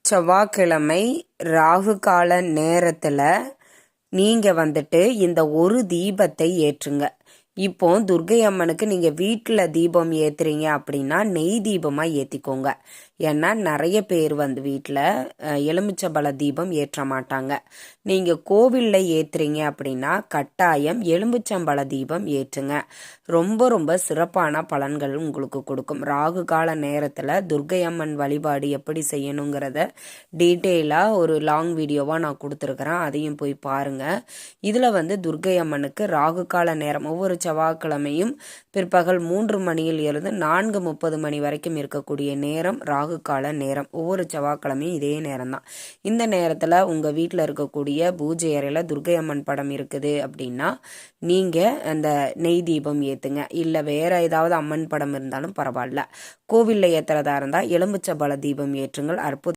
செவ்வாய்க்கிழமை ராகு கால நேரத்தில் நீங்கள் இந்த ஒரு தீபத்தை ஏற்றுங்க. இப்போ துர்க்கை அம்மனுக்கு நீங்கள் வீட்டில் தீபம் ஏற்றுறீங்க அப்படின்னா நெய் தீபமாக ஏற்றிக்கோங்க. ஏன்னா நிறைய பேர் வீட்டில் எலுமிச்சம்பழ தீபம் ஏற்ற மாட்டாங்க. நீங்கள் கோவிலில் ஏற்றுறீங்க அப்படின்னா கட்டாயம் எலுமிச்சம்பழ தீபம் ஏற்றுங்க. ரொம்ப ரொம்ப சிறப்பான பலன்கள் உங்களுக்கு கொடுக்கும். ராகு கால நேரத்தில் துர்க்கை அம்மன் வழிபாடு எப்படி செய்யணுங்கிறத டீட்டெயிலாக ஒரு லாங் வீடியோவாக நான் கொடுத்துருக்குறேன். அதையும் போய் பாருங்கள். இதில் துர்க்கை அம்மனுக்கு ராகு கால நேரம் ஒவ்வொரு செவ்வாய்க்கிழமையும் பிற்பகல் 3 மணியில் இருந்து 4:30 மணி வரைக்கும் இருக்கக்கூடிய நேரம் ராகு கால நேரம். ஒவ்வொரு செவ்வாய்க்கிழமையும் இதே நேரம் தான். இந்த நேரத்தில் உங்கள் வீட்டில் இருக்கக்கூடிய பூஜை அறையில் துர்க்கை அம்மன் படம் இருக்குது அப்படின்னா நீங்கள் அந்த நெய் தீபம் ஏற்றுங்க. இல்லை வேற ஏதாவது அம்மன் படம் இருந்தாலும் பரவாயில்ல. கோவிலில் ஏற்றுறதா இருந்தால் எலுமிச்சம்பழ தீபம் ஏற்றுங்கள். அற்புதம்.